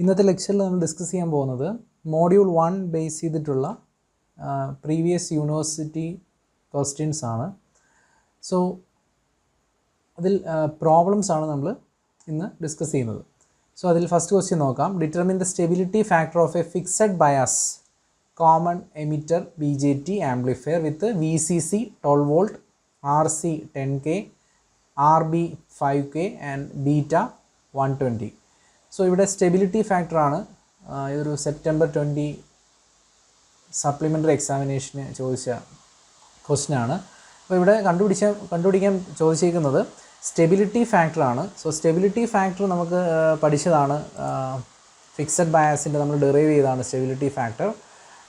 ഇന്നത്തെ ലെക്ചറിൽ നമ്മൾ ഡിസ്കസ് ചെയ്യാൻ പോകുന്നത് മോഡ്യൂൾ 1 ബേസ് ചെയ്തിട്ടുള്ള പ്രീവിയസ് യൂണിവേഴ്സിറ്റി ക്വസ്റ്റ്യൻസ് ആണ്. സോ അതിൽ പ്രോബ്ലംസ് ആണ് നമ്മൾ ഇന്ന് ഡിസ്കസ് ചെയ്യുന്നത്. സോ അതിൽ ഫസ്റ്റ് ക്വസ്റ്റ്യൻ നോക്കാം. Determine the stability factor of A fixed bias common emitter BJT amplifier with VCC 12 volt, RC 10K, RB 5K and beta 120. So ഇവിടെ stability ഫാക്ടറാണ്. ഇതൊരു സെപ്റ്റംബർ 20 സപ്ലിമെൻ്ററി എക്സാമിനേഷന് ചോദിച്ച ക്വസ്റ്റ്യനാണ്. അപ്പോൾ ഇവിടെ കണ്ടുപിടിക്കാൻ ചോദിച്ചിരിക്കുന്നത് സ്റ്റെബിലിറ്റി ഫാക്ടറാണ്. സോ സ്റ്റെബിലിറ്റി ഫാക്ടർ നമുക്ക് പഠിച്ചതാണ്. ഫിക്സഡ് ബയാസിൻ്റെ നമ്മൾ ഡെറൈവ് ചെയ്തതാണ് സ്റ്റെബിലിറ്റി ഫാക്ടർ.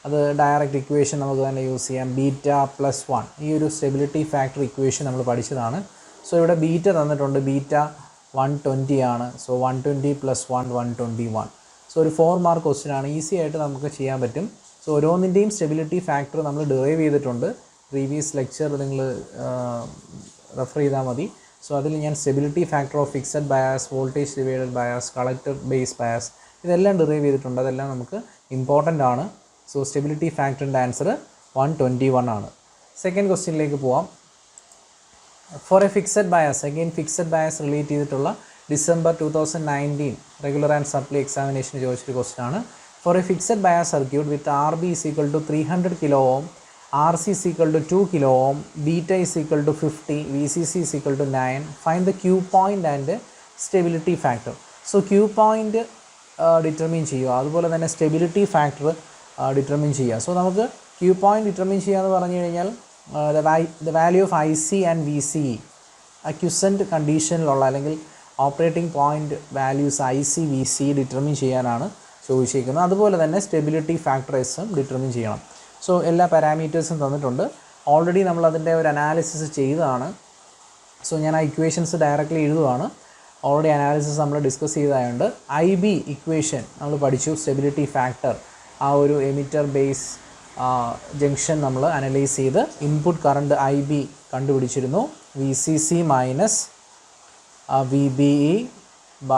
അത് ഡയറക്റ്റ് ഇക്വേഷൻ നമുക്ക് തന്നെ യൂസ് ചെയ്യാം. ബീറ്റ +1 ഈ ഒരു സ്റ്റെബിലിറ്റി ഫാക്ടർ ഇക്വേഷൻ നമ്മൾ പഠിച്ചതാണ്. സോ ഇവിടെ ബീറ്റ തന്നിട്ടുണ്ട്. ബീറ്റ 120 ആണ്. സോ 120 + 1 121. സോ ഒരു 4 മാർക്ക് ക്വസ്റ്റ്യൻ ആണ്. ഈസി ആയിട്ട് നമുക്ക് ചെയ്യാൻ പറ്റും. സോ ഓരോന്നിൻ്റെയും സ്റ്റെബിലിറ്റി ഫാക്ടർ നമ്മൾ ഡെറൈവ് ചെയ്തിട്ടുണ്ട്. പ്രീവിയസ് ലെക്ചർ നിങ്ങൾ റെഫർ ചെയ്താൽ മതി. സോ അതിൽ ഞാൻ stability factor of fixed bias, voltage divided bias, collector base bias ഇതെല്ലാം ഡെറൈവ് ചെയ്തിട്ടുണ്ട്. അതെല്ലാം നമുക്ക് ഇമ്പോർട്ടൻ്റ് ആണ്. സോ സ്റ്റെബിലിറ്റി ഫാക്ടറിൻ്റെ ആൻസർ 121 ആണ്. സെക്കൻഡ് ക്വസ്റ്റ്യനിലേക്ക് പോവാം. For a fixed bias, again fixed bias relate ചെയ്തിട്ടുള്ള ഡിസംബർ 2019 റെഗുലർ ആൻഡ് സപ്ലി എക്സാമിനേഷന് ചോദിച്ചൊരു ക്വസ്റ്റ്യൻ ആണ്. For a fixed bias circuit with RB = 300 kilo ohm, RC = 2 kilo ohm, beta = 50, VCC = 9, find the Q point and stability factor. So Q point determine ചെയ്യുക, അതുപോലെ തന്നെ stability factor determine ചെയ്യുക. So നമുക്ക് Q point determine ചെയ്യുക എന്ന് പറഞ്ഞു കഴിഞ്ഞാൽ the value of IC and VCE അക്യുസൻറ്റ് കണ്ടീഷനിലുള്ള അല്ലെങ്കിൽ operating point values IC VCE determine ചെയ്യാനാണ് ചോദിച്ചിരിക്കുന്നത്. അതുപോലെ തന്നെ സ്റ്റെബിലിറ്റി ഫാക്ടേഴ്സും ഡിറ്റർമിൻ ചെയ്യണം. സോ എല്ലാ പാരാമീറ്റേഴ്സും തന്നിട്ടുണ്ട്. ഓൾറെഡി നമ്മളതിൻ്റെ ഒരു അനാലിസിസ് ചെയ്തതാണ്. സോ ഞാൻ ആ ഇക്വേഷൻസ് ഡയറക്റ്റ്ലി എഴുതുവാണ്. ഓൾറെഡി അനാലിസിസ് നമ്മൾ ഡിസ്കസ് ചെയ്തതായതുകൊണ്ട് IB ഇക്വേഷൻ നമ്മൾ പഠിച്ചു. സ്റ്റെബിലിറ്റി ഫാക്ടർ ആ ഒരു എമിറ്റർ ബേസ് ജംഗ്ഷൻ നമ്മൾ അനലൈസ് ചെയ്ത് input current IB കണ്ടുപിടിച്ചിരുന്നു. VCC - VBE /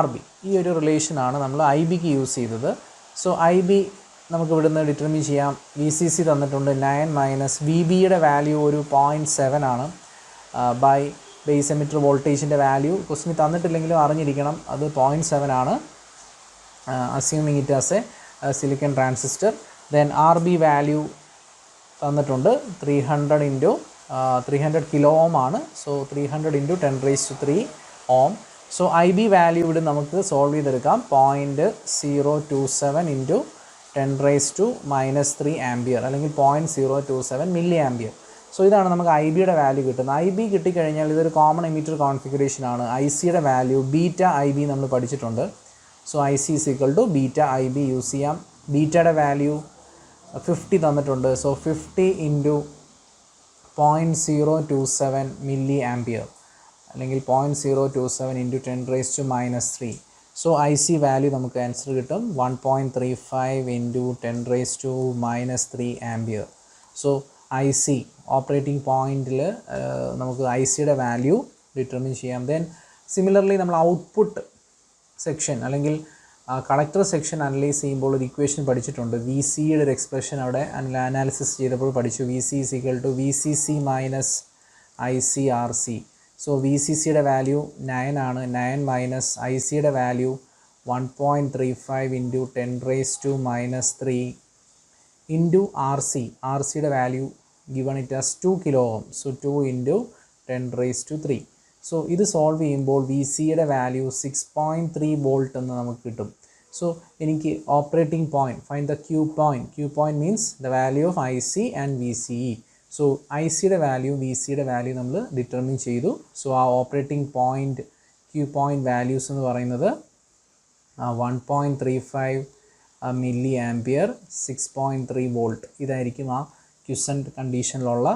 RB ഈ ഒരു റിലേഷനാണ് നമ്മൾ IBക്ക് യൂസ് ചെയ്തത്. സോ IB നമുക്ക് ഇവിടുന്ന് ഡിറ്റർമിൻ ചെയ്യാം. VCC തന്നിട്ടുണ്ട് 9 - VBയുടെ വാല്യൂ ഒരു 0.7 ആണ് ബൈ ബേസ് എമിറ്റർ വോൾട്ടേജിൻ്റെ വാല്യൂ ക്വസ്റ്റിന് തന്നിട്ടില്ലെങ്കിലും അറിഞ്ഞിരിക്കണം, അത് 0.7 ആണ്. Assuming it as a silicon transistor. Then RB value തന്നിട്ടുണ്ട് 300 കിലോ ഓം ആണ്. So 300 × 10⁻³ ohm. So IB value ഇവിടെ നമുക്ക് സോൾവ് ചെയ്തെടുക്കാം. 0.027 × 10⁻³ ആംപിയർ അല്ലെങ്കിൽ 0.027 മില്ലി ആംപിയർ. സോ ഇതാണ് നമുക്ക് IBയുടെ വാല്യൂ കിട്ടുന്നത്. IB കിട്ടിക്കഴിഞ്ഞാൽ ഇതൊരു കോമൺ എമിറ്റർ കോൺഫിഗറേഷനാണ്. ICയുടെ വാല്യൂ ബീറ്റ IB നമ്മൾ പഠിച്ചിട്ടുണ്ട്. So IC = beta IB use ചെയ്യാം. ബീറ്റയുടെ വാല്യൂ 50 തന്നിട്ടുണ്ട്. സോ 50 × 0.027 മില്ലി ആംപിയർ അല്ലെങ്കിൽ 0.027 × 10⁻³ സോ IC വാല്യൂ നമുക്ക് ആൻസർ കിട്ടും 1.35 × 10⁻³ ആംപിയർ. സോ IC ഓപ്പറേറ്റിംഗ് പോയിൻറ്റിൽ നമുക്ക് ICയുടെ വാല്യൂ ഡിറ്റർമിൻ ചെയ്യാം. ദെൻ സിമിലർലി നമ്മൾ ഔട്ട്പുട്ട് സെക്ഷൻ അല്ലെങ്കിൽ കളക്ടർ സെക്ഷൻ അനലൈസ് ചെയ്യുമ്പോൾ ഒരു ഇക്വേഷൻ പഠിച്ചിട്ടുണ്ട്. VCയുടെ ഒരു എക്സ്പ്രഷൻ അവിടെ അനാലിസിസ് ചെയ്തപ്പോൾ പഠിച്ചു. VC = VCC - ICRC. സോ VCCയുടെ വാല്യൂ 9 ആണ്. 9 - ICയുടെ വാല്യൂ 1.35 × 10⁻³ RC. RCയുടെ value given it as 2 kilo ohm. So 2 × 10⁻³. So ഇത് സോൾവ് ചെയ്യുമ്പോൾ VCയുടെ വാല്യൂ 6.3 വോൾട്ട് എന്ന് നമുക്ക് കിട്ടും. സോ എനിക്ക് operating point find the Q point. Q point means the value of IC and VCE. So ICയുടെ വാല്യൂ VCയുടെ വാല്യൂ നമ്മൾ ഡിറ്റർമിൻ ചെയ്തു. സോ ആ operating point Q point values എന്ന് പറയുന്നത് 1.35 മില്ലി ആംപിയർ 6.3 വോൾട്ട് ഇതായിരിക്കും ആ ക്യുസൻറ്റ് കണ്ടീഷനിലുള്ള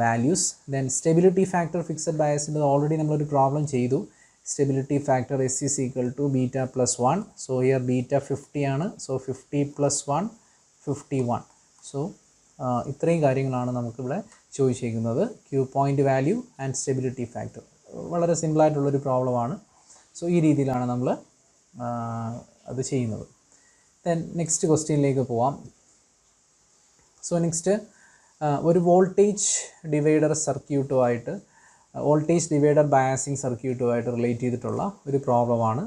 values. Then stability factor fixed ബയാസിൻ്റെ ഓൾറെഡി നമ്മളൊരു പ്രോബ്ലം ചെയ്തു. Stability factor SC = beta +1. So here beta 50 ആണ്. സോ 50 + 1 51. സോ ഇത്രയും കാര്യങ്ങളാണ് നമുക്കിവിടെ ചോദിച്ചിരിക്കുന്നത്. Q point value and stability factor വളരെ സിമ്പിളായിട്ടുള്ളൊരു പ്രോബ്ലമാണ്. സോ ഈ രീതിയിലാണ് നമ്മൾ അത് ചെയ്യുന്നത്. ദെൻ നെക്സ്റ്റ് ക്വസ്റ്റ്യനിലേക്ക് പോവാം. സോ നെക്സ്റ്റ് ഒരു വോൾട്ടേജ് ഡിവൈഡർ സർക്യൂട്ടുമായിട്ട് വോൾട്ടേജ് ഡിവൈഡർ ബയാസിങ് സർക്യൂട്ടുമായിട്ട് റിലേറ്റ് ചെയ്തിട്ടുള്ള ഒരു പ്രോബ്ലമാണ്.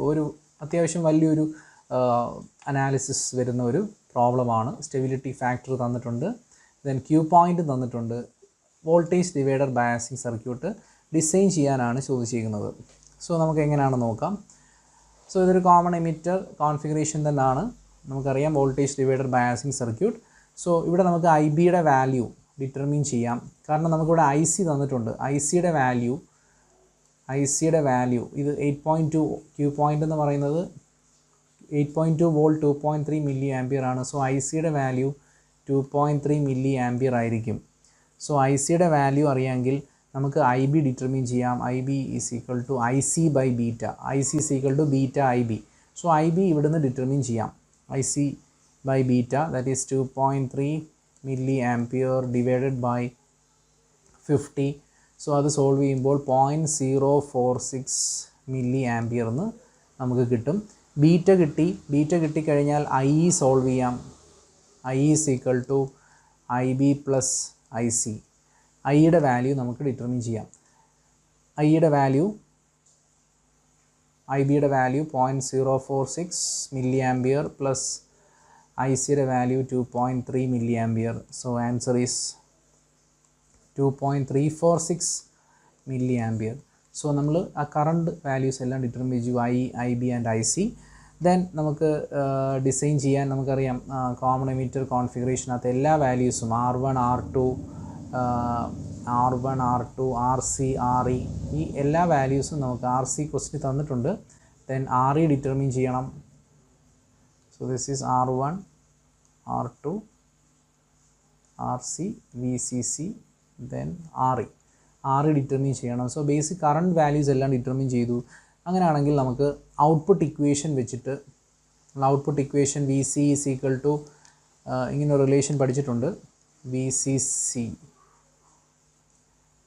ഒരു അത്യാവശ്യം വലിയൊരു അനാലിസിസ് വരുന്ന ഒരു പ്രോബ്ലമാണ്. സ്റ്റെബിലിറ്റി ഫാക്ടർ തന്നിട്ടുണ്ട്, ദെൻ ക്യൂ പോയിൻ്റ് തന്നിട്ടുണ്ട്. Voltage divider biasing circuit design ചെയ്യാനാണ് ചോദിച്ചിരിക്കുന്നത്. സോ നമുക്ക് എങ്ങനെയാണെന്ന് നോക്കാം. സോ ഇതൊരു കോമൺ എമിറ്റർ കോൺഫിഗറേഷൻ തന്നെയാണ്. നമുക്കറിയാം voltage divider biasing circuit. So ഇവിടെ നമുക്ക് ഐ ബിയുടെ വാല്യൂ ഡിറ്റർമിൻ ചെയ്യാം. കാരണം നമുക്കിവിടെ ഐ സി തന്നിട്ടുണ്ട്. ഐ സിയുടെ വാല്യൂ ഇത് 8.2 ക്യൂ പോയിൻ്റ് എന്ന് പറയുന്നത് 8.2 വോൾട്ട് 2.3 മില്ലി ആംപിയർ ആണ്. സോ ഐ സിയുടെ വാല്യൂ 2.3 മില്ലി ആംപിയർ ആയിരിക്കും. സോ ഐ സിയുടെ വാല്യൂ അറിയാമെങ്കിൽ നമുക്ക് ഐ ബി ഡിറ്റർമിൻ ചെയ്യാം. I B is equal to I C by beta. I C is equal to beta I B. So I B ഇവിടുന്ന് determine ചെയ്യാം. I C by beta that is 2.3 milli ampere divided by 50. So അത് solve ചെയ്യുമ്പോൾ 0.046 milliampere എന്ന് നമുക്ക് കിട്ടും. Beta കിട്ടിക്കഴിഞ്ഞാൽ I E solve ചെയ്യാം. I is equal to I B plus I C. ഐയുടെ വാല്യൂ നമുക്ക് ഡിറ്റർമിൻ ചെയ്യാം. ഐ ബിയുടെ value 0.046 milliampere plus I സിയുടെ value 2.3 milli ampere. So answer is 2.346 milliampere. So നമ്മൾ ആ കറണ്ട് വാല്യൂസ് എല്ലാം determine ചെയ്തു, I B and I C. Then നമുക്ക് ഡിസൈൻ ചെയ്യാൻ നമുക്കറിയാം കോമൺ എമിറ്റർ കോൺഫിഗറേഷനകത്ത് എല്ലാ വാല്യൂസും R1 R2 R C R E ഈ എല്ലാ വാല്യൂസും നമുക്ക് ആർ സി ക്വസ്റ്റ്യൻ തന്നിട്ടുണ്ട്. ദെൻ ആർ ഇ ഡിറ്റർമിൻ ചെയ്യണം. So this is R1 R2 R C V C C then R E determine ചെയ്യണം. സോ ബേസിക് കറണ്ട് വാല്യൂസ് എല്ലാം determine ചെയ്തു. അങ്ങനെയാണെങ്കിൽ നമുക്ക് ഔട്ട്പുട്ട് ഇക്വേഷൻ വെച്ചിട്ട് output equation V C is equal to ഇങ്ങനെ relation പഠിച്ചിട്ടുണ്ട്. V C C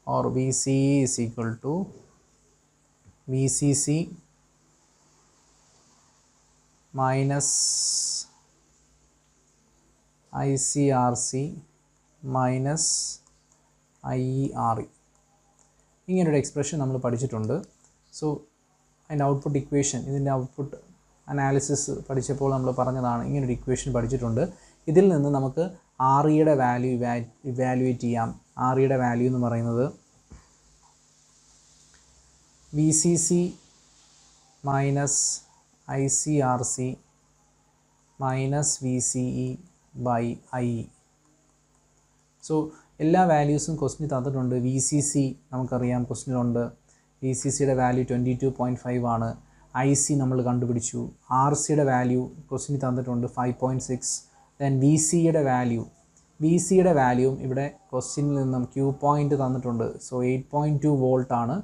or VCE is equal to VCC minus ICRC minus IERE. ഇങ്ങനൊരു expression നമ്മൾ പഠിച്ചിട്ടുണ്ട്. സോ അതിൻ്റെ ഔട്ട്പുട്ട് ഇക്വേഷൻ, ഇതിൻ്റെ ഔട്ട്പുട്ട് അനാലിസിസ് പഠിച്ചപ്പോൾ നമ്മൾ പറഞ്ഞതാണ്, ഇങ്ങനൊരു ഇക്വേഷൻ പഠിച്ചിട്ടുണ്ട്. ഇതിൽ നിന്ന് നമുക്ക് ആർ ഇയുടെ വാല്യൂ ഇവാലുവേറ്റ് ചെയ്യാം. ആർ ഇയുടെ വാല്യൂ എന്ന് പറയുന്നത് V C C minus I C R C minus V C E by I E. So എല്ലാ വാല്യൂസും ക്വസ്റ്റ്യൻ തന്നിട്ടുണ്ട്. വി സി സി നമുക്കറിയാം ക്വസ്റ്റ്യനുണ്ട്. വി സി സിയുടെ വാല്യൂ 22.5 ആണ്. ഐ സി നമ്മൾ കണ്ടുപിടിച്ചു. ആർ സിയുടെ വാല്യൂ ക്വസ്റ്റ്യൻ തന്നിട്ടുണ്ട് 5.6. ദെൻ വി സിയുടെ വാല്യൂവും ഇവിടെ ക്വസ്റ്റ്യനിൽ നിന്നും ക്യൂ പോയിൻ്റ് തന്നിട്ടുണ്ട്. സോ 8.2 വോൾട്ട് ആണ്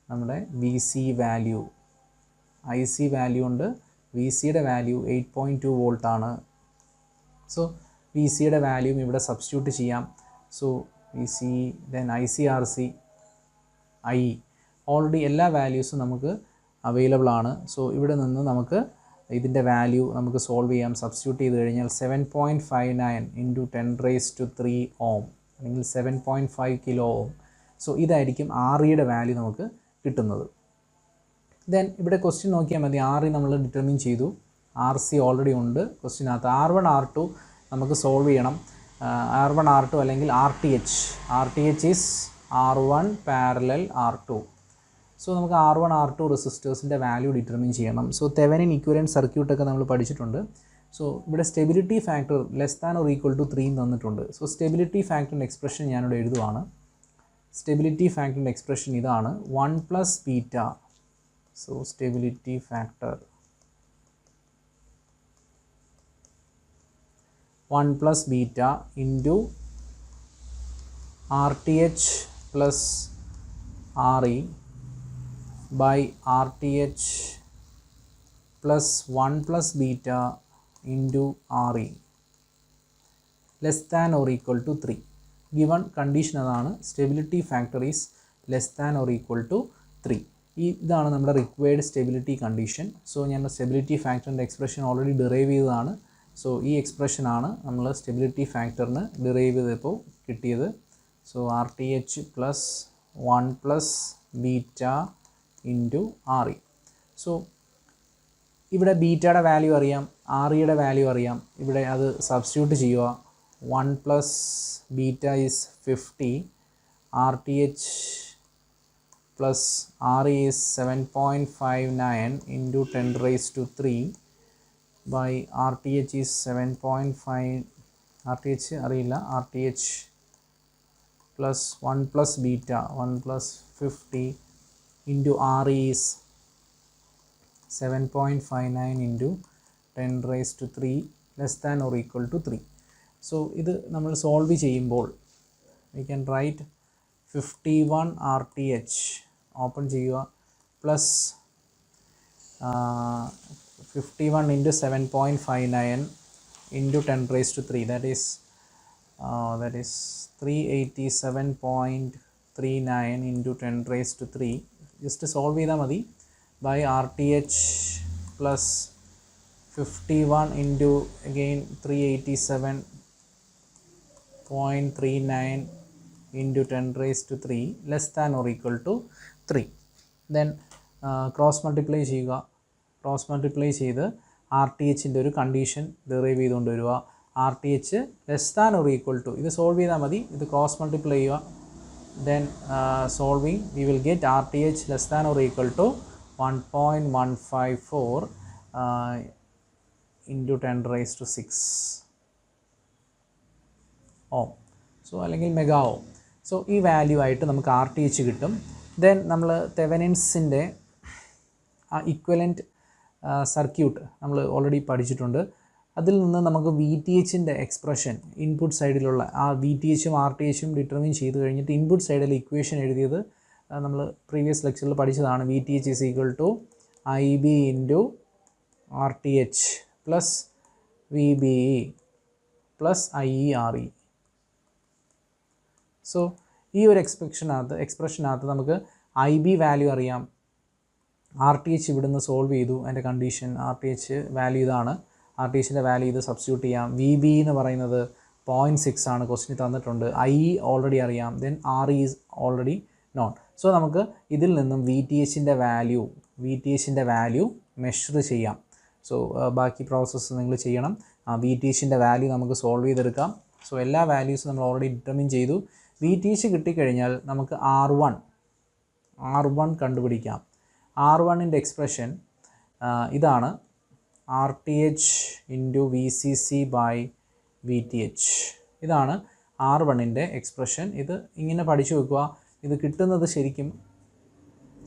നമ്മുടെ V C value. I C value ഉണ്ട്, വി സിയുടെ വാല്യൂ 8.2 വോൾട്ട് ആണ്. സോ വി സിയുടെ വാല്യൂം ഇവിടെ സബ്സ്റ്റിറ്റ്യൂട്ട് ചെയ്യാം. So V C then I C R C I already എല്ലാ വാല്യൂസും നമുക്ക് അവൈലബിൾ ആണ്. സോ ഇവിടെ നിന്ന് നമുക്ക് ഇതിൻ്റെ വാല്യൂ നമുക്ക് സോൾവ് ചെയ്യാം. സബ്സ്റ്റിറ്റ്യൂട്ട് ചെയ്ത് കഴിഞ്ഞാൽ 7.59 ഇൻറ്റു 10⁻³ ഓം അല്ലെങ്കിൽ 7.5 കിലോ ഓം. സോ ഇതായിരിക്കും ആർ ഇയുടെ വാല്യൂ നമുക്ക് കിട്ടുന്നത്. ദെൻ ഇവിടെ ക്വസ്റ്റ്യൻ നോക്കിയാൽ മതി. ആർ ഇ നമ്മൾ ഡിറ്റർമിൻ ചെയ്തു, ആർ സി ഓൾറെഡി ഉണ്ട് ക്വസ്റ്റ്യനകത്ത്. R1 R2 നമുക്ക് സോൾവ് ചെയ്യണം. R1 R2 അല്ലെങ്കിൽ R T H is R1 parallel R2. So നമുക്ക് R1 R2 റെസിസ്റ്റേഴ്സിൻ്റെ വാല്യൂ ഡിറ്റർമിൻ ചെയ്യണം. സോ തെവനിൻ ഇക്വിവലന്റ് സർക്യൂട്ടൊക്കെ നമ്മൾ പഠിച്ചിട്ടുണ്ട്. സോ ഇവിടെ സ്റ്റെബിലിറ്റി ഫാക്ടർ <= 3 തന്നിട്ടുണ്ട്. സോ സ്റ്റെബിലിറ്റി ഫാക്ടറിൻ്റെ എക്സ്പ്രഷൻ ഞാനിവിടെ എഴുതുവാണ്. സ്റ്റെബിലിറ്റി ഫാക്ടറിൻ്റെ എക്സ്പ്രഷൻ ഇതാണ്, 1 + beta. So stability factor 1 + beta into RTH plus RE by RTH plus 1 plus beta into RE less than or equal to 3. Given condition adana stability factor is less than or equal to 3. ഇതാണ് നമ്മുടെ required stability condition. So ഞാൻ stability ഫാക്ടറിൻ്റെ expression already derive ചെയ്തതാണ്. So ഈ എക്സ്പ്രഷനാണ് നമ്മൾ stability ഫാക്ടറിന് derive ചെയ്തപ്പോൾ കിട്ടിയത്. So RTH plus 1 plus beta into RE. So ഇവിടെ ബീറ്റയുടെ value അറിയാം, REയുടെ വാല്യൂ അറിയാം. ഇവിടെ അത് സബ്സ്റ്റിറ്റ്യൂട്ട് ചെയ്യുക. 1 plus beta is 50, RTH plus RE is 7.59 into 10 raised to 3 by RTH is 7.5, RTH അറിയില്ല, RTH plus 1 plus beta 1 plus 50 into RE is 7.59 into 10 raised to 3 less than or equal to 3. So ഇത് നമ്മൾ solve ചെയ്യുമ്പോൾ we can write 51 RTH open ചെയ്യുക plus 51 into 7.59 into 10 raised to 3 that is 387.39 into 10 raised to 3 just solve ചെയ്താൽ മതി. By RTH plus 51 into again 387.39 into 10 raised to 3 less than or equal to 3. Then cross multiply ചെയ്യുക. Cross multiply ചെയ്ത് RTHൻ്റെ ഒരു condition derive ചെയ്തുകൊണ്ട് വരിക. RTH less than or equal to, ഇത് solve ചെയ്താൽ മതി. ഇത് ക്രോസ് മൾട്ടിപ്ലൈ ചെയ്യുക. Then solving we will get RTH less than or equal to 1.154 into 10 raised to 6 ohm. So അല്ലെങ്കിൽ മെഗാ ഓം. സോ ഈ വാല്യൂ ആയിട്ട് നമുക്ക് RTH കിട്ടും. ദെൻ നമ്മൾ തെവനിൻസിൻ്റെ ഇക്വലൻറ്റ് സർക്യൂട്ട് നമ്മൾ ഓൾറെഡി പഠിച്ചിട്ടുണ്ട്. അതിൽ നിന്ന് നമുക്ക് VTHൻ്റെ എക്സ്പ്രഷൻ ഇൻപുട്ട് സൈഡിലുള്ള ആ VTHും RTHും ഡിറ്റർമിൻ ചെയ്ത് കഴിഞ്ഞിട്ട് ഇൻപുട്ട് സൈഡിൽ ഇക്വേഷൻ എഴുതിയത് നമ്മൾ പ്രീവിയസ് ലെക്ചറിൽ പഠിച്ചതാണ്. VTH is equal to IB into RTH plus VBE plus IERE. So ഈ ഒരു എക്സ്പ്രഷനകത്ത് നമുക്ക് IB വാല്യൂ അറിയാം, RTH ഇവിടുന്ന് സോൾവ് ചെയ്തു. അതിൻ്റെ കണ്ടീഷൻ RTH വാല്യൂ ഇതാണ്, RTHൻ്റെ വാല്യൂ ഇത് സബ്സ്റ്റിറ്റ്യൂട്ട് ചെയ്യാം. VB എന്ന് പറയുന്നത് 0.6 ആണ്, ക്വസ്റ്റിന് തന്നിട്ടുണ്ട്. IE ഓൾറെഡി അറിയാം. Then RE is already known. So നമുക്ക് ഇതിൽ നിന്നും VTHൻ്റെ വാല്യൂ മെഷർ ചെയ്യാം. സോ ബാക്കി പ്രോസസ്സ് നിങ്ങൾ ചെയ്യണം. VTHൻ്റെ വാല്യൂ നമുക്ക് സോൾവ് ചെയ്തെടുക്കാം. സോ എല്ലാ വാല്യൂസും നമ്മൾ ഓൾറെഡി ഡിറ്റർമിൻ ചെയ്തു. VTH കിട്ടിക്കഴിഞ്ഞാൽ നമുക്ക് R1 കണ്ടുപിടിക്കാം. R1ൻ്റെ എക്സ്പ്രഷൻ ഇതാണ്, RTH into VCC by VTH. ഇതാണ് R1ൻ്റെ എക്സ്പ്രഷൻ. ഇത് ഇങ്ങനെ പഠിച്ചു വെക്കുക. ഇത് കിട്ടുന്നത് ശരിക്കും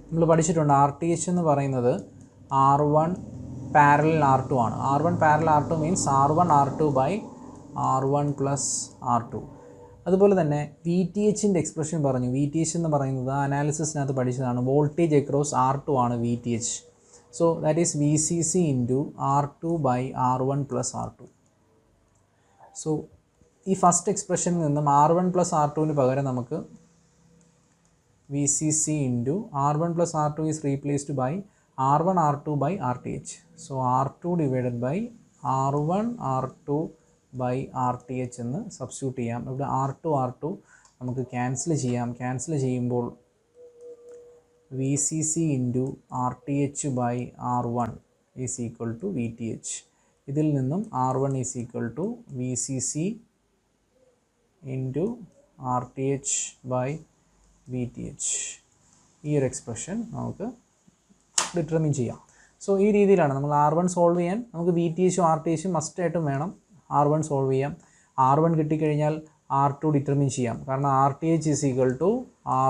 നമ്മൾ പഠിച്ചിട്ടുണ്ട്. RTH എന്ന് പറയുന്നത് R1 പാരലൽ R2 ആണ്. R1 parallel R2 means R1 R2 by R1 plus R2. അതുപോലെ തന്നെ VTHൻ്റെ എക്സ്പ്രഷൻ പറഞ്ഞു. VTH എന്ന് പറയുന്നത് അനാലിസിസിനകത്ത് പഠിച്ചതാണ്. വോൾട്ടേജ് അക്രോസ് R2 ആണ് VTH. So that is VCC into R2 by R1 plus R2. So ഈ ഫസ്റ്റ് എക്സ്പ്രഷനിൽ നിന്നും R1 പ്ലസ് R2ന് പകരം നമുക്ക് VCC into R1 plus R2 is replaced by R1 R2 by RTH. So R2 divided by R1 R2 by RTH എന്ന് substitute ചെയ്യാം. ഇവിടെ R2 നമുക്ക് ക്യാൻസൽ ചെയ്യാം. ക്യാൻസൽ ചെയ്യുമ്പോൾ VCC into RTH by R1 is equal to VTH. ഇതിൽ നിന്നും R1 is equal to VCC into RTH by VTH. ഈ ഒരു എക്സ്പ്രഷൻ നമുക്ക് ഡിറ്റർമിൻ ചെയ്യാം. സോ ഈ രീതിയിലാണ് നമ്മൾ R1 സോൾവ് ചെയ്യാൻ നമുക്ക് VTHും RTHും മസ്റ്റായിട്ടും വേണം. R1 സോൾവ് ചെയ്യാം. R1 കിട്ടിക്കഴിഞ്ഞാൽ R2 ഡിറ്റർമിൻ ചെയ്യാം. കാരണം RTH is equal to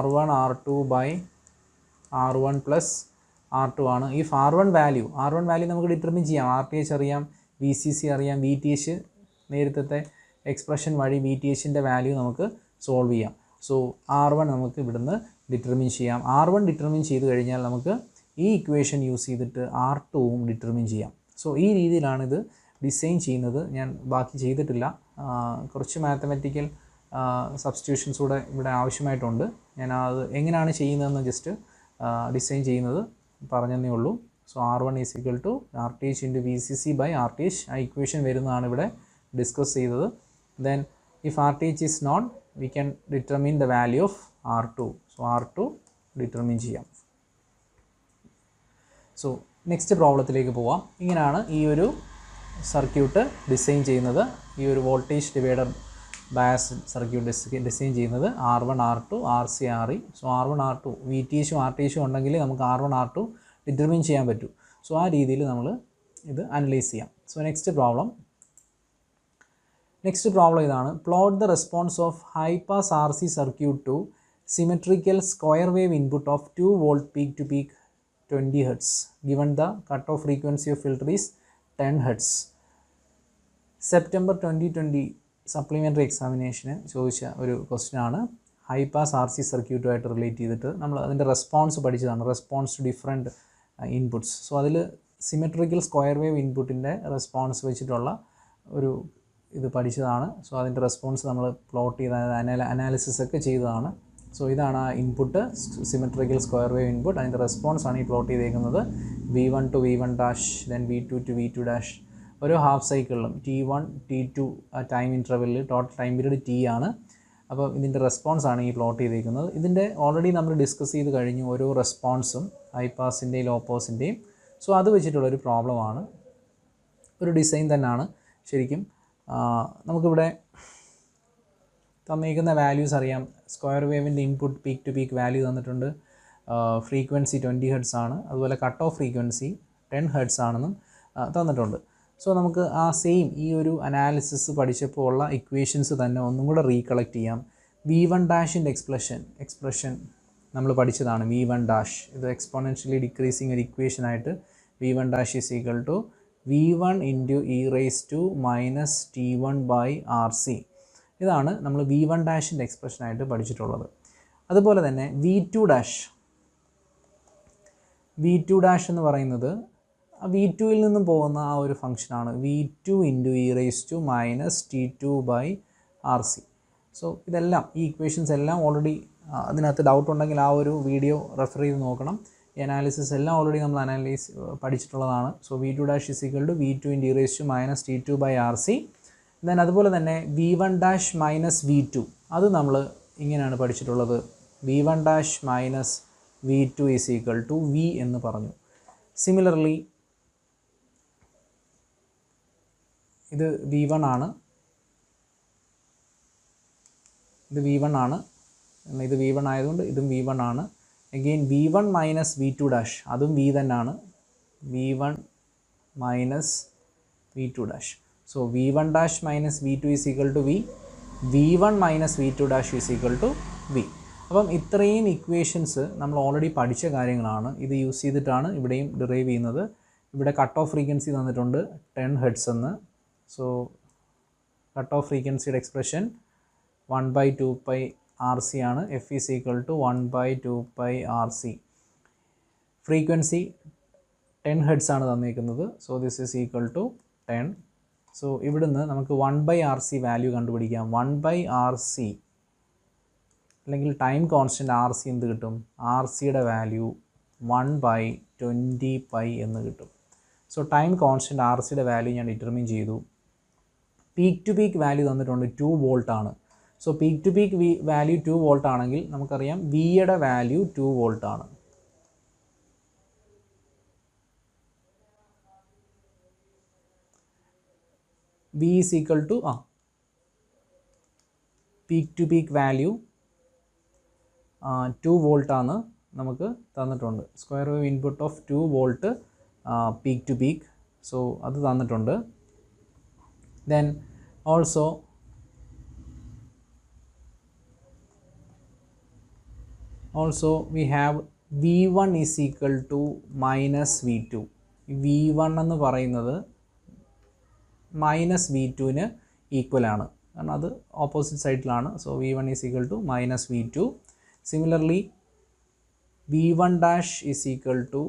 R1 R2 by R1 plus R2 ആണ്. ഈ R1 വാല്യൂ നമുക്ക് ഡിറ്റർമിൻ ചെയ്യാം. RTH അറിയാം, VCC അറിയാം, VTH നേരത്തെ എക്സ്പ്രഷൻ വഴി VTHൻ്റെ വാല്യൂ നമുക്ക് സോൾവ് ചെയ്യാം. സോ R1 നമുക്ക് ഇവിടുന്ന് ഡിറ്റർമിൻ ചെയ്യാം. R1 ഡിറ്റർമിൻ ചെയ്ത് കഴിഞ്ഞാൽ നമുക്ക് ഈ ഇക്വേഷൻ യൂസ് ചെയ്തിട്ട് R2വും ഡിറ്റർമിൻ ചെയ്യാം. സോ ഈ രീതിയിലാണിത് ഡിസൈൻ ചെയ്യുന്നത്. ഞാൻ ബാക്കി ചെയ്തിട്ടില്ല. കുറച്ച് മാത്തമാറ്റിക്കൽ സബ്സ്റ്റിറ്റ്യൂഷൻസ് കൂടെ ഇവിടെ ആവശ്യമായിട്ടുണ്ട്. ഞാൻ അത് എങ്ങനെയാണ് ചെയ്യുന്നതെന്ന് ജസ്റ്റ് ഡിസൈൻ ചെയ്യുന്നത് പറഞ്ഞതേ ഉള്ളൂ. So R1 is equal to RTH into VCC by RTH. ആ ഇക്വേഷൻ വരുന്നതാണ് ഇവിടെ ഡിസ്കസ് ചെയ്തത്. Then if RTH is not, we can determine the value of R2. So R2 determine ചെയ്യാം. സോ നെക്സ്റ്റ് പ്രോബ്ലത്തിലേക്ക് പോവാം. ഇങ്ങനെയാണ് ഈ ഒരു സർക്യൂട്ട് ഡിസൈൻ ചെയ്യുന്നത്. ഈ ഒരു voltage divider bias circuit design ചെയ്യുന്നത് R1 R2 RC RE. So R1 R2 VTHും RTHും ഉണ്ടെങ്കിൽ നമുക്ക് R1 R2 ഡിറ്റർമിൻ ചെയ്യാൻ പറ്റും. സോ ആ രീതിയിൽ നമ്മൾ ഇത് അനലൈസ് ചെയ്യാം. സോ നെക്സ്റ്റ് പ്രോബ്ലം ഇതാണ്. Plot the response of high pass RC circuit to symmetrical square wave input of 2 volt peak to peak 20 Hz. Given the cutoff frequency of filter is 10 Hz. September 2020 supplementary എക്സാമിനേഷന് ചോദിച്ച ഒരു question ആണ്. High pass RC സർക്യൂട്ടുമായിട്ട് relate ചെയ്തിട്ട് നമ്മൾ അതിൻ്റെ response പഠിച്ചതാണ്. Response to different inputs. So അതിൽ സിമെട്രിക്കൽ സ്ക്വയർ വേവ് ഇൻപുട്ടിൻ്റെ റെസ്പോൺസ് വെച്ചിട്ടുള്ള ഒരു ഇത് പഠിച്ചതാണ്. സോ അതിൻ്റെ റെസ്പോൺസ് നമ്മൾ പ്ലോട്ട് ചെയ്ത അനാലിസിസ് ഒക്കെ ചെയ്തതാണ്. സോ ഇതാണ് ആ input, symmetrical square wave input. അതിൻ്റെ റെസ്പോൺസ് ആണ് ഈ പ്ലോട്ട് ചെയ്തേക്കുന്നത്. V1 to V1 dash, then V2 to V2 dash. ഓരോ ഹാഫ് സൈക്കിളിലും T1 T2 ആ ടൈം ഇൻ്റർവെല്ലിൽ ടോട്ടൽ ടൈം പീരീഡ് T ആണ്. അപ്പോൾ ഇതിൻ്റെ റെസ്പോൺസ് ആണ് ഈ പ്ലോട്ട് ചെയ്തേക്കുന്നത്. ഇതിൻ്റെ ഓൾറെഡി നമ്മൾ ഡിസ്കസ് ചെയ്ത് കഴിഞ്ഞു ഓരോ റെസ്പോൺസും ഹൈ പാസിൻ്റെയും ലോ പാസിൻ്റെയും. സോ അത് വെച്ചിട്ടുള്ളൊരു പ്രോബ്ലമാണ്, ഒരു ഡിസൈൻ തന്നെയാണ് ശരിക്കും. നമുക്കിവിടെ തന്നിരിക്കുന്ന വാല്യൂസ് അറിയാം. സ്ക്വയർ വേവിൻ്റെ input peak to peak value തന്നിട്ടുണ്ട്. ഫ്രീക്വൻസി 20 Hz ആണ്. അതുപോലെ കട്ട് ഓഫ് ഫ്രീക്വൻസി 10 Hz ആണെന്നും തന്നിട്ടുണ്ട്. സോ നമുക്ക് ആ സെയിം ഈ ഒരു അനാലിസിസ് പഠിച്ചപ്പോൾ ഉള്ള ഇക്വേഷൻസ് തന്നെ ഒന്നും കൂടെ റീകളക്ട് ചെയ്യാം. V1 ഡാഷിൻ്റെ എക്സ്പ്രഷൻ നമ്മൾ പഠിച്ചതാണ്. V1 ഡാഷ് ഇത് എക്സ്പോണൻഷ്യലി ഡിക്രീസിങ് ഒരു ഇക്വേഷനായിട്ട് V1 dash is equal to V1 into E raise to minus T1 by RC. ഇതാണ് നമ്മൾ V1 ഡാഷിൻ്റെ എക്സ്പ്രഷനായിട്ട് പഠിച്ചിട്ടുള്ളത്. അതുപോലെ തന്നെ V2 ഡാഷ് എന്ന് പറയുന്നത് V2ൽ നിന്നും പോകുന്ന ആ ഒരു ഫംഗ്ഷനാണ്. V2 into E raise to minus T2 by RC. So ഇതെല്ലാം ഈ ഇക്വേഷൻസ് എല്ലാം ഓൾറെഡി അതിനകത്ത് ഡൗട്ട് ഉണ്ടെങ്കിൽ ആ ഒരു വീഡിയോ റെഫർ ചെയ്ത് നോക്കണം. ഈ അനാലിസിസ് എല്ലാം ഓൾറെഡി നമ്മൾ പഠിച്ചിട്ടുള്ളതാണ്. So V2 dash is equal to V2 into E raise to minus T2 by RC. Then അതുപോലെ തന്നെ V1 ഡാഷ് മൈനസ് V2 അത് നമ്മൾ ഇങ്ങനെയാണ് പഠിച്ചിട്ടുള്ളത്. V1 dash minus V2 is equal to V എന്ന് പറഞ്ഞു. സിമിലർലി ഇത് V1 ആണ്, ഇത് V1 ആണ്, ഇത് V1 ആയതുകൊണ്ട് ഇതും V1 ആണ്. Again V1 minus V2 dash അതും V തന്നെയാണ്. V1 minus V2 dash. So V1 dash minus V2 is equal to V. V1 minus V2 dash is equal to V. അപ്പം ഇത്രയും ഇക്വേഷൻസ് നമ്മൾ ഓൾറെഡി പഠിച്ച കാര്യങ്ങളാണ്. ഇത് യൂസ് ചെയ്തിട്ടാണ് ഇവിടെയും ഡിറൈവ് ചെയ്യുന്നത്. ഇവിടെ കട്ട് ഓഫ് ഫ്രീക്വൻസി തന്നിട്ടുണ്ട് 10 Hz എന്ന്. സോ കട്ട് ഓഫ് ഫ്രീക്വൻസിയുടെ എക്സ്പ്രഷൻ 1/2π RC ആണ്. F is equal to 1/2π RC. Frequency 10 Hz ആണ് തന്നിരിക്കുന്നത്. So this is equal to 10. So ഇവിടുന്ന് നമുക്ക് 1/RC വാല്യൂ കണ്ടുപിടിക്കാം. 1/RC അല്ലെങ്കിൽ ടൈം കോൺസ്റ്റൻറ്റ് RC എന്ത് കിട്ടും? RCയുടെ വാല്യൂ 1/20π എന്ന് കിട്ടും. സോ ടൈം കോൺസ്റ്റൻറ്റ് RCയുടെ വാല്യൂ ഞാൻ ഡിറ്റർമിൻ ചെയ്തു. പീക്ക് ടു പീക്ക് വാല്യൂ തന്നിട്ടുണ്ട് 2 വോൾട്ട് ആണ്. So peak to peak value 2 volt ആണെങ്കിൽ നമുക്കറിയാം Vയുടെ വാല്യൂ 2 വോൾട്ട് ആണ്. V is equal to peak to peak value 2 volt ആണ് നമുക്ക് തന്നിട്ടുണ്ട്. Square wave input of 2 volt peak to peak. So അത് തന്നിട്ടുണ്ട്. Then also we have V1 is equal to minus V2. V1 എന്ന് പറയുന്നത് minus V2ന് ഈക്വലാണ്, കാരണം അത് ഓപ്പോസിറ്റ് സൈഡിലാണ്. So V1 is equal to minus V2. Similarly V1 dash is equal to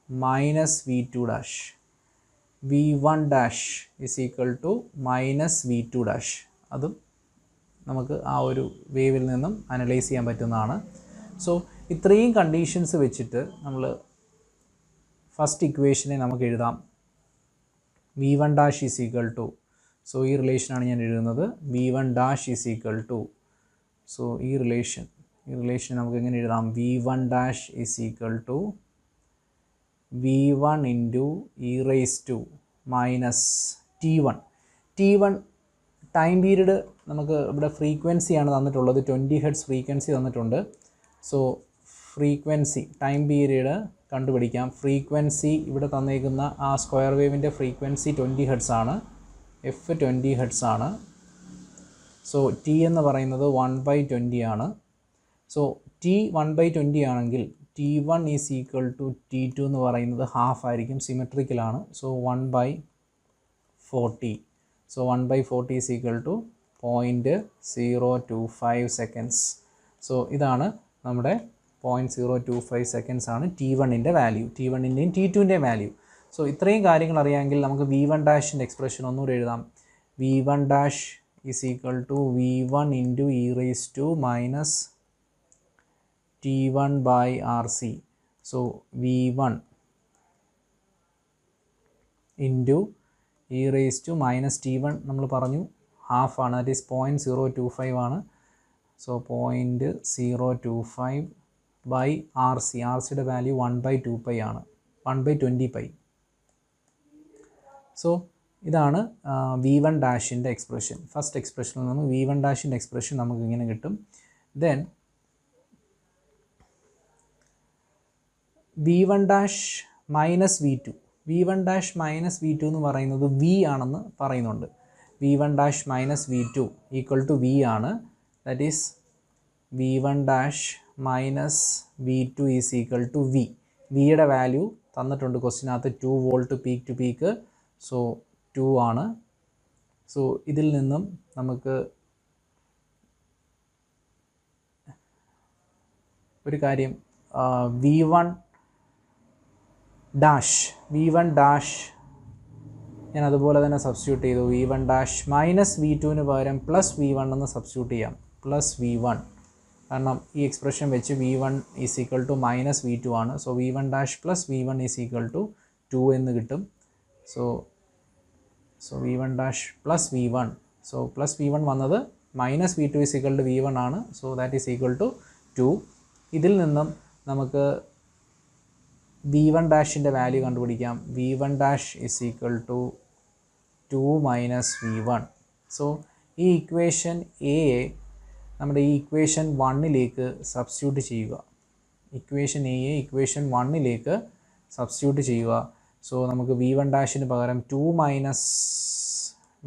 minus V2 dash. V1 dash is equal to minus V2 dash. അതും നമുക്ക് ആ ഒരു വേവിൽ നിന്നും അനലൈസ് ചെയ്യാൻ പറ്റുന്നതാണ്. സോ ഇത്രയും കണ്ടീഷൻസ് വെച്ചിട്ട് നമ്മൾ ഫസ്റ്റ് ഇക്വേഷനെ നമുക്ക് എഴുതാം v1 dash is equal to, so ഈ റിലേഷനാണ് ഞാൻ എഴുതുന്നത്, v1 dash is equal to, so ഈ റിലേഷൻ നമുക്ക് എങ്ങനെ എഴുതാം, v1 dash is equal to v1 into e raised to minus t1 time period നമുക്ക് ഇവിടെ ഫ്രീക്വൻസിയാണ് തന്നിട്ടുള്ളത്, 20 ഹെർട്സ് ഫ്രീക്വൻസി തന്നിട്ടുണ്ട്. സോ ഫ്രീക്വൻസി ടൈം പീരീഡ് കണ്ടുപിടിക്കാം. ഫ്രീക്വൻസി ഇവിടെ തന്നേക്കുന്ന ആ സ്ക്വയർ വേവിൻ്റെ ഫ്രീക്വൻസി 20 ഹെർട്സ് ആണ്, എഫ് 20 ഹെർട്സ് ആണ്. സോ ടി എന്ന് പറയുന്നത് 1/20 ആണ്. സോ ടി 1/20 ആണെങ്കിൽ T1 is equal to T2 എന്ന് പറയുന്നത് ഹാഫ് ആയിരിക്കും, സിമെട്രിക്കലാണ്. So 1/40. So 1/40 is equal to 0.025 seconds. So ഇതാണ് നമ്മുടെ 0.025 സെക്കൻഡ്സ് ആണ് T1ൻ്റെ വാല്യൂ, T1ൻ്റെയും T2ൻ്റെയും വാല്യൂ. സോ ഇത്രയും കാര്യങ്ങൾ അറിയാമെങ്കിൽ നമുക്ക് v1 ഡാഷിൻ്റെ എക്സ്പ്രഷൻ ഒന്നുകൂടി എഴുതാം. v1 dash is equal to v1 into E raise to minus T1 by RC. So v1 into e raised to minus T1 നമ്മൾ പറഞ്ഞു ഹാഫ് ആണ്, ദാറ്റ് ഈസ് 0.025 ആണ്. സോ 0.025 ബൈ RC, RCയുടെ വാല്യൂ 1/2π ആണ്, 1/20π. So ഇതാണ് v1 ഡാഷിൻ്റെ expression. First എക്സ്പ്രഷനിൽ നിന്ന് v1 ഡാഷിൻ്റെ expression നമുക്ക് ഇങ്ങനെ കിട്ടും. Then v1 dash minus v1 dash minus v2 എന്ന് പറയുന്നത് v ആണെന്ന് പറയുന്നുണ്ട്. v1 dash minus v2 equal to v ആണ്, that is v1 dash minus v2 is equal to v. വിയുടെ വാല്യൂ തന്നിട്ടുണ്ട് ക്വസ്റ്റിനകത്ത്, 2 volt peak to peak. So 2 ആണ്. So ഇതിൽ നിന്നും നമുക്ക് ഒരു കാര്യം, v1 ഡാഷ് ഞാൻ അതുപോലെ തന്നെ സബ്സ്റ്റിറ്റ്യൂട്ട് ചെയ്തു. v1 ഡാഷ് മൈനസ് v2ന് പകരം പ്ലസ് v1 എന്ന് സബ്സ്റ്റിറ്റ്യൂട്ട് ചെയ്യാം, പ്ലസ് v1. കാരണം ഈ എക്സ്പ്രഷൻ വെച്ച് v1 is equal to minus v2 ആണ്. So v1 dash plus v1 is equal to 2 എന്ന് കിട്ടും. So v1 dash plus v1, so plus v1 വന്നത് minus v2 is equal to v1 ആണ്. So that is equal to 2. ഇതിൽ നിന്നും നമുക്ക് v1 ഡാഷിൻ്റെ value കണ്ടുപിടിക്കാം. v1 dash is equal to 2 minus v1. So ഈ ഇക്വേഷൻ എയെ നമ്മുടെ ഈ ഇക്വേഷൻ 1ലേക്ക് സബ്സ്റ്റിറ്റ്യൂട്ട് ചെയ്യുക. ഇക്വേഷൻ എയെ ഇക്വേഷൻ 1ലേക്ക് സബ്സ്റ്റിറ്റ്യൂട്ട് ചെയ്യുക. സോ നമുക്ക് v1 ഡാഷിന് പകരം 2 മൈനസ്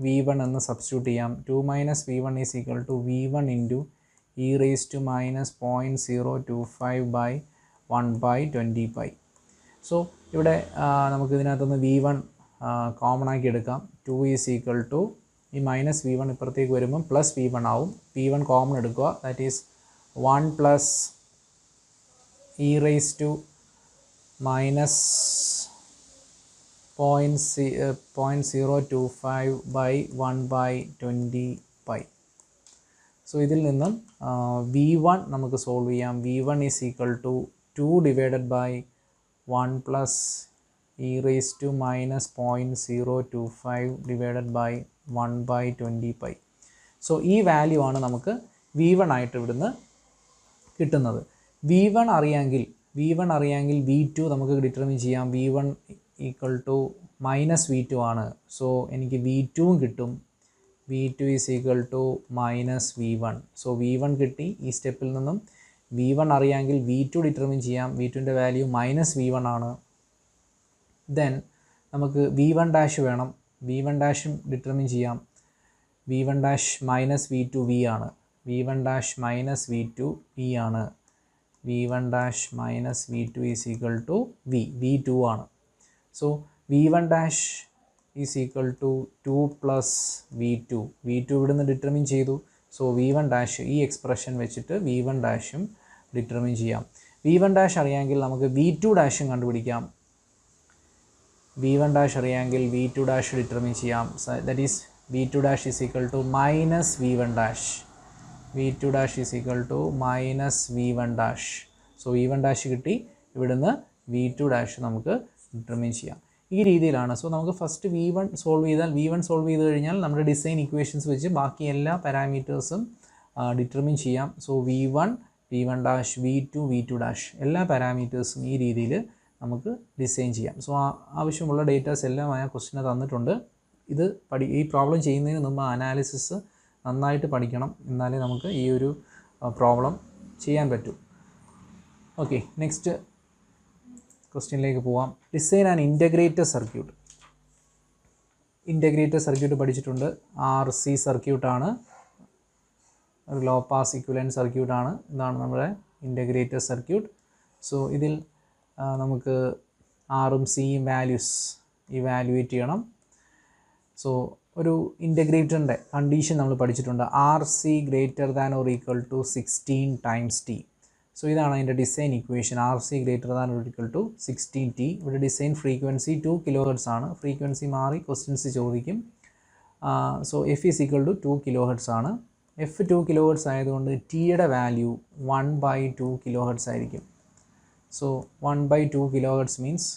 v1 എന്ന് സബ്സ്റ്റിറ്റ്യൂട്ട് ചെയ്യാം. 2 minus v1 is equal to v1 into E raise to minus 0.025 by 1/20π. So ഇവിടെ നമുക്ക് ഇതിനകത്തുനിന്ന് v1 കോമൺ ആക്കി എടുക്കാം. 2 ഈസ് ഈക്വൽ ടു ഈ മൈനസ് v1 ഇപ്പുറത്തേക്ക് വരുമ്പം പ്ലസ് v1 ആവും. v1 കോമൺ എടുക്കുക, that is 1 plus E raise to minus 0.025 by 1/20π. So ഇതിൽ നിന്നും v1 നമുക്ക് സോൾവ് ചെയ്യാം. v1 is equal to 2 divided by 1 plus E raise to minus 0.025 divided by 1/20π. So ഈ value ആണ് നമുക്ക് v1 ആയിട്ട് ഇവിടുന്ന് കിട്ടുന്നത്. v1 അറിയാമെങ്കിൽ v2 നമുക്ക് ഡിറ്റർമിൻ ചെയ്യാം. v1 equal to minus v2 ആണ്. സോ എനിക്ക് v2 കിട്ടും. v2 is equal to minus v1. So v1 കിട്ടി. ഈ സ്റ്റെപ്പിൽ നിന്നും v1 അറിയാമെങ്കിൽ v2 ഡിറ്റർമിൻ ചെയ്യാം. v2ൻ്റെ വാല്യൂ മൈനസ് v1 ആണ്. ദെൻ നമുക്ക് v1 ഡാഷ് വേണം, v1 ഡാഷും ഡിറ്റർമിൻ ചെയ്യാം. v1 dash minus v2 v ആണ്. v1 dash minus v2 v ആണ്. v1 dash minus v2 is equal to v2 ആണ്. So v1 dash is equal to 2 plus v2 ഇവിടുന്ന് determine ചെയ്തു. So v1 dash ഈ expression വെച്ചിട്ട് v1 ഡാഷും determine ചെയ്യാം. v1 dash അറിയാമെങ്കിൽ നമുക്ക് v2 ഡാഷും കണ്ടുപിടിക്കാം. v1 ഡാഷ് അറിയാമെങ്കിൽ v2 ഡാഷ് ഡിറ്റർമിൻ ചെയ്യാം. That is v2 dash is equal to minus v1 dash. v2 dash is equal to minus v1 dash. So V1 dash കിട്ടി, ഇവിടുന്ന് V2 dash നമുക്ക് determine ചെയ്യാം. ഈ രീതിയിലാണ്. സോ നമുക്ക് ഫസ്റ്റ് V1 സോൾവ് ചെയ്ത് കഴിഞ്ഞാൽ നമ്മുടെ ഡിസൈൻ ഇക്വേഷൻസ് വെച്ച് ബാക്കി എല്ലാ പാരാമീറ്റേഴ്സും ഡിറ്റർമിൻ ചെയ്യാം. So V1 dash, V2 dash എല്ലാ പാരാമീറ്റേഴ്സും ഈ രീതിയിൽ നമുക്ക് ഡിസൈൻ ചെയ്യാം. സോ ആവശ്യമുള്ള ഡേറ്റാസ് എല്ലാം ആ ക്വസ്റ്റിന് തന്നിട്ടുണ്ട്. ഇത് ഈ പ്രോബ്ലം ചെയ്യുന്നതിന് മുമ്പ് അനാലിസിസ് നന്നായിട്ട് പഠിക്കണം, എന്നാലേ നമുക്ക് ഈ ഒരു പ്രോബ്ലം ചെയ്യാൻ പറ്റൂ. ഓക്കെ, നെക്സ്റ്റ് ക്വസ്റ്റ്യനിലേക്ക് പോവാം. Design and integrated circuit. Integrated circuit പഠിച്ചിട്ടുണ്ട്. RC സർക്യൂട്ടാണ്, ഒരു ലോ പാസ് ഇക്വലൻറ്റ് സർക്യൂട്ടാണ്. ഇതാണ് നമ്മുടെ ഇൻ്റഗ്രേറ്റഡ് സർക്യൂട്ട്. സോ ഇതിൽ നമുക്ക് ആറും സിയും വാല്യൂസ് ഇവാലുവേറ്റ് ചെയ്യണം. സോ ഒരു ഇൻ്റഗ്രേറ്ററിൻ്റെ കണ്ടീഷൻ നമ്മൾ പഠിച്ചിട്ടുണ്ട്. RC greater than or equal to 16 times T. So ഇതാണ് അതിൻ്റെ design equation. RC greater than or equal to 16T. ഇവിടെ ഡിസൈൻ ഫ്രീക്വൻസി 2 kHz ആണ്. ഫ്രീക്വൻസി മാറി ക്വസ്റ്റ്യൻസ് ചോദിക്കും. So F is equal to 2 kHz ആണ്. F 2 kHz ആയതുകൊണ്ട് Tയുടെ value 1/2 kHz ആയിരിക്കും. So 1/2 kHz means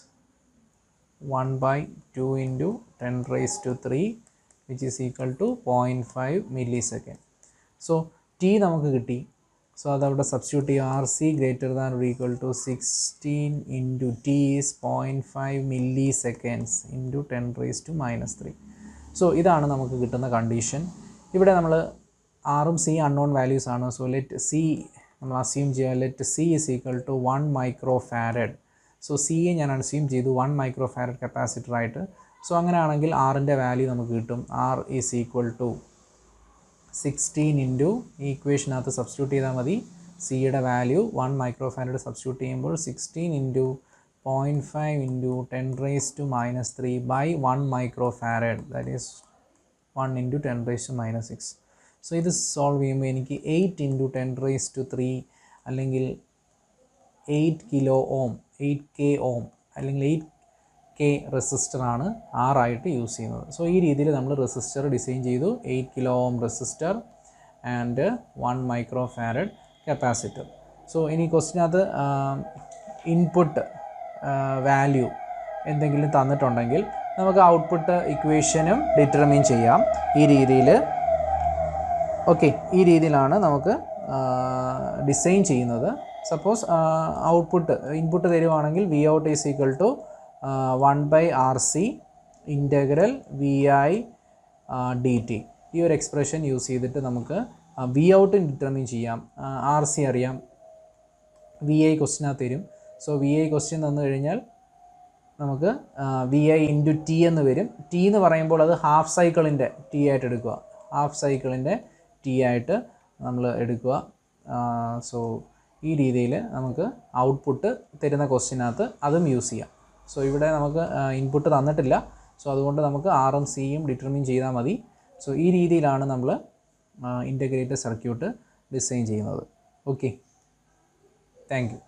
1/2 into 10⁻³ which is equal to 0.5 millisecond. So T നമുക്ക് കിട്ടി. സോ അതവിടെ സബ്സ്റ്റിറ്റ്യൂട്ട് ചെയ്യുക. RC greater than or equal to 16 into T is 0.5 milliseconds into 10⁻³ so ഇതാണ് നമുക്ക് കിട്ടുന്ന കണ്ടീഷൻ. ഇവിടെ നമ്മൾ ആറും സി അൺനോൺ വാല്യൂസ് ആണ്. സോ ലെറ്റ് സി നമ്മൾ അസ്യൂം ചെയ്യുക. Let C is equal to 1 microfarad. So സിയെ ഞാൻ അസ്യൂം ചെയ്തു 1 microfarad കപ്പാസിറ്റർ ആയിട്ട്. സോ അങ്ങനെയാണെങ്കിൽ ആറിൻ്റെ വാല്യൂ നമുക്ക് കിട്ടും. R is equal to 16 into ഈ ഇക്വേഷനകത്ത് സബ്സ്റ്റിറ്റ്യൂട്ട് ചെയ്താൽ മതി. സിയുടെ വാല്യൂ 1 microfarad സബ്സ്റ്റിറ്റ്യൂട്ട് ചെയ്യുമ്പോൾ 16 into 0.5 into 10⁻³ by 1 microfarad, that is 1 into 10⁻⁻6. So ഇത് സോൾവ് ചെയ്യുമ്പോൾ എനിക്ക് 8 ഇൻറ്റു 10⁻³ അല്ലെങ്കിൽ 8 kilo ohm, 8K ohm അല്ലെങ്കിൽ 8K റെസിസ്റ്ററാണ് ആറായിട്ട് യൂസ് ചെയ്യുന്നത്. സോ ഈ രീതിയിൽ നമ്മൾ റെസിസ്റ്റർ ഡിസൈൻ ചെയ്തു. 8 kilo ohm resistor and 1 microfarad capacitor. So ഇനി ക്വസ്റ്റിനകത്ത് ഇൻപുട്ട് വാല്യൂ എന്തെങ്കിലും തന്നിട്ടുണ്ടെങ്കിൽ നമുക്ക് ഔട്ട്പുട്ട് ഇക്വേഷനും ഡിറ്റർമിൻ ചെയ്യാം ഈ രീതിയിൽ. ഓക്കെ, ഈ രീതിയിലാണ് നമുക്ക് ഡിസൈൻ ചെയ്യുന്നത്. സപ്പോസ് ഇൻപുട്ട് തരുവാണെങ്കിൽ Vout is equal to 1/RC integral VI dt. ഈ ഒരു എക്സ്പ്രഷൻ യൂസ് ചെയ്തിട്ട് നമുക്ക് Vout ഡിറ്റർമിൻ ചെയ്യാം. RC അറിയാം, VI ക്വസ്റ്റിനകത്ത് തരും. സോ VI ക്വസ്റ്റ്യൻ തന്നു കഴിഞ്ഞാൽ നമുക്ക് VI ഇൻറ്റു T എന്ന് വരും. T എന്ന് പറയുമ്പോൾ അത് ഹാഫ് സൈക്കിളിൻ്റെ T ആയിട്ട് എടുക്കുക. ഹാഫ് സൈക്കിളിൻ്റെ T ആയിട്ട് നമ്മൾ എടുക്കുക. സോ ഈ രീതിയിൽ നമുക്ക് ഔട്ട്പുട്ട് തരുന്ന ക്വസ്റ്റിനകത്ത് അതും യൂസ് ചെയ്യാം. സോ ഇവിടെ നമുക്ക് ഇൻപുട്ട് തന്നിട്ടില്ല. സോ അതുകൊണ്ട് നമുക്ക് ആറും സിയും ഡിറ്റർമിൻ ചെയ്താൽ മതി. സോ ഈ രീതിയിലാണ് നമ്മൾ ഇൻ്റഗ്രേറ്റഡ് സർക്യൂട്ട് ഡിസൈൻ ചെയ്യുന്നത്. Okay, thank you.